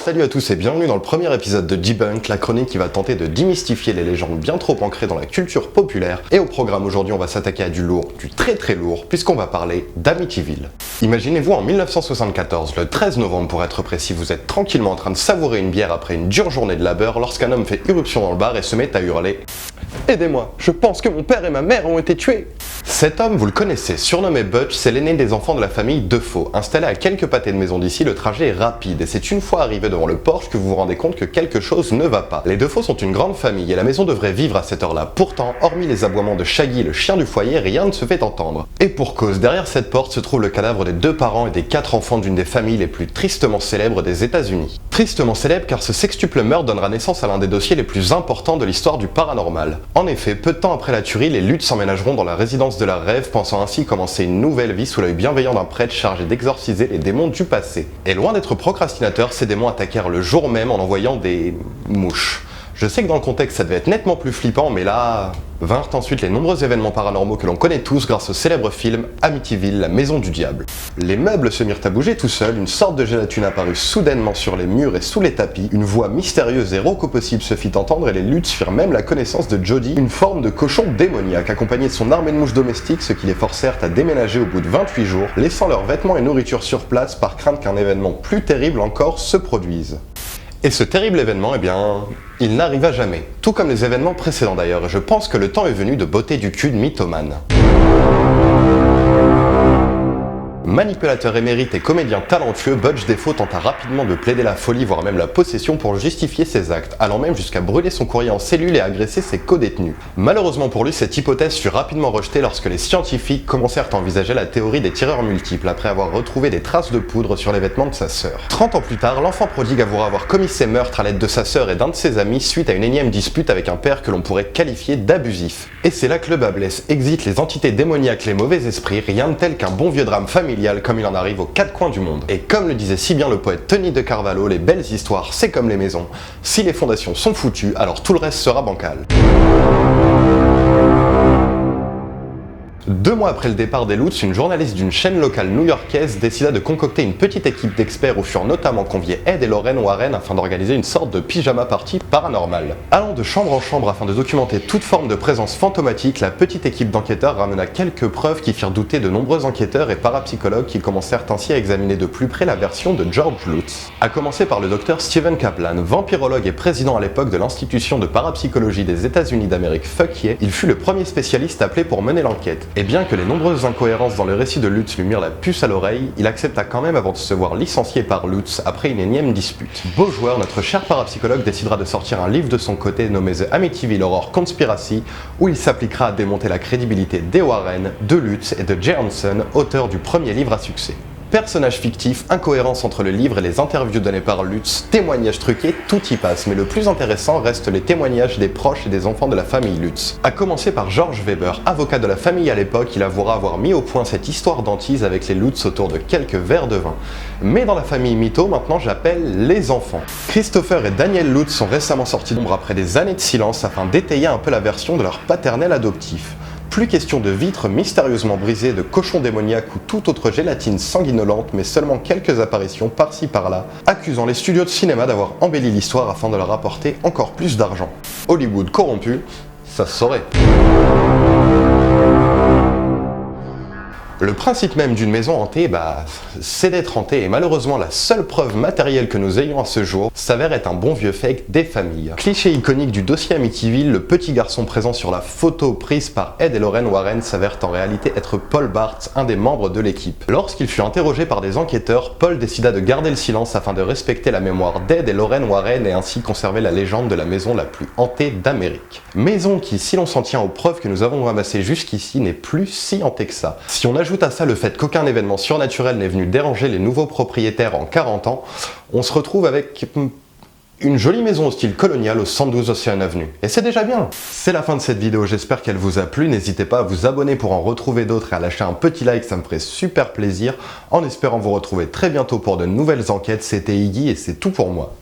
Salut à tous et bienvenue dans le premier épisode de Debunk, la chronique qui va tenter de démystifier les légendes bien trop ancrées dans la culture populaire. Et au programme aujourd'hui, on va s'attaquer à du lourd, du très très lourd, puisqu'on va parler d'Amityville. Imaginez-vous en 1974, le 13 novembre pour être précis, vous êtes tranquillement en train de savourer une bière après une dure journée de labeur lorsqu'un homme fait irruption dans le bar et se met à hurler « Aidez-moi, je pense que mon père et ma mère ont été tués !» Cet homme, vous le connaissez, surnommé Butch, c'est l'aîné des enfants de la famille Defoe. Installé à quelques pâtés de maison d'ici, le trajet est rapide et c'est une fois arrivé devant le porche que vous vous rendez compte que quelque chose ne va pas. Les Defoe sont une grande famille et la maison devrait vivre à cette heure-là. Pourtant, hormis les aboiements de Shaggy, le chien du foyer, rien ne se fait entendre. Et pour cause, derrière cette porte se trouve le cadavre des 2 parents et des 4 enfants d'une des familles les plus tristement célèbres des États-Unis. Tristement célèbre car ce sextuple meurtre donnera naissance à l'un des dossiers les plus importants de l'histoire du paranormal. En effet, peu de temps après la tuerie, les Lutz s'emménageront dans la résidence de leur rêve, pensant ainsi commencer une nouvelle vie sous l'œil bienveillant d'un prêtre chargé d'exorciser les démons du passé. Et loin d'être procrastinateurs, ces démons attaquèrent le jour même en envoyant des mouches. Je sais que dans le contexte ça devait être nettement plus flippant, mais là... Vinrent ensuite les nombreux événements paranormaux que l'on connaît tous grâce au célèbre film Amityville, la maison du diable. Les meubles se mirent à bouger tout seuls, une sorte de gélatine apparut soudainement sur les murs et sous les tapis, une voix mystérieuse et rauque au possible se fit entendre et les Lutz firent même la connaissance de Jody, une forme de cochon démoniaque accompagné de son armée de mouches domestiques, ce qui les forcèrent à déménager au bout de 28 jours, laissant leurs vêtements et nourriture sur place par crainte qu'un événement plus terrible encore se produise. Et ce terrible événement, eh bien, il n'arriva jamais. Tout comme les événements précédents d'ailleurs, et je pense que le temps est venu de botter du cul de mythomane. Manipulateur émérite et comédien talentueux, Butch Defoe tenta rapidement de plaider la folie, voire même la possession pour justifier ses actes, allant même jusqu'à brûler son courrier en cellule et agresser ses co-détenus. Malheureusement pour lui, cette hypothèse fut rapidement rejetée lorsque les scientifiques commencèrent à envisager la théorie des tireurs multiples après avoir retrouvé des traces de poudre sur les vêtements de sa sœur. 30 ans plus tard, l'enfant prodigue avouera avoir commis ses meurtres à l'aide de sa sœur et d'un de ses amis suite à une énième dispute avec un père que l'on pourrait qualifier d'abusif. Et c'est là que le bas blesse, exit les entités démoniaques, les mauvais esprits, rien de tel qu'un bon vieux drame familial comme il en arrive aux 4 coins du monde. Et comme le disait si bien le poète Tony de Carvalho, les belles histoires c'est comme les maisons, si les fondations sont foutues, alors tout le reste sera bancal. 2 mois après le départ des Lutz, une journaliste d'une chaîne locale new-yorkaise décida de concocter une petite équipe d'experts où furent notamment conviés Ed et Lorraine Warren afin d'organiser une sorte de pyjama party paranormale. Allant de chambre en chambre afin de documenter toute forme de présence fantomatique, la petite équipe d'enquêteurs ramena quelques preuves qui firent douter de nombreux enquêteurs et parapsychologues qui commencèrent ainsi à examiner de plus près la version de George Lutz. À commencer par le docteur Stephen Kaplan, vampirologue et président à l'époque de l'institution de parapsychologie des États-Unis d'Amérique Feuquier, il fut le premier spécialiste appelé pour mener l'enquête. Et bien que les nombreuses incohérences dans le récit de Lutz lui mirent la puce à l'oreille, il accepta quand même avant de se voir licencié par Lutz après une énième dispute. Beau joueur, notre cher parapsychologue décidera de sortir un livre de son côté nommé The Amityville Horror Conspiracy, où il s'appliquera à démonter la crédibilité des Warren, de Lutz et de Jay Hansen, auteur du premier livre à succès. Personnages fictifs, incohérence entre le livre et les interviews données par Lutz, témoignages truqués, tout y passe, mais le plus intéressant reste les témoignages des proches et des enfants de la famille Lutz. À commencer par George Weber, avocat de la famille à l'époque, il avouera avoir mis au point cette histoire d'hantise avec les Lutz autour de quelques verres de vin. Mais dans la famille Mytho, maintenant j'appelle les enfants. Christopher et Daniel Lutz sont récemment sortis d'ombre après des années de silence afin d'étayer un peu la version de leur paternel adoptif. Plus question de vitres mystérieusement brisées, de cochons démoniaques ou toute autre gélatine sanguinolente, mais seulement quelques apparitions par-ci par-là, accusant les studios de cinéma d'avoir embelli l'histoire afin de leur apporter encore plus d'argent. Hollywood corrompu, ça se saurait. Le principe même d'une maison hantée, c'est d'être hantée, et malheureusement la seule preuve matérielle que nous ayons à ce jour s'avère être un bon vieux fake des familles. Cliché iconique du dossier Amityville, le petit garçon présent sur la photo prise par Ed et Lorraine Warren s'avère en réalité être Paul Bartz, un des membres de l'équipe. Lorsqu'il fut interrogé par des enquêteurs, Paul décida de garder le silence afin de respecter la mémoire d'Ed et Lorraine Warren et ainsi conserver la légende de la maison la plus hantée d'Amérique. Maison qui, si l'on s'en tient aux preuves que nous avons ramassées jusqu'ici, n'est plus si hantée que ça. Si on ajoute à ça le fait qu'aucun événement surnaturel n'est venu déranger les nouveaux propriétaires en 40 ans, on se retrouve avec une jolie maison au style colonial au 112 Ocean Avenue. Et c'est déjà bien. C'est la fin de cette vidéo, j'espère qu'elle vous a plu. N'hésitez pas à vous abonner pour en retrouver d'autres et à lâcher un petit like, ça me ferait super plaisir. En espérant vous retrouver très bientôt pour de nouvelles enquêtes, c'était Iggy et c'est tout pour moi.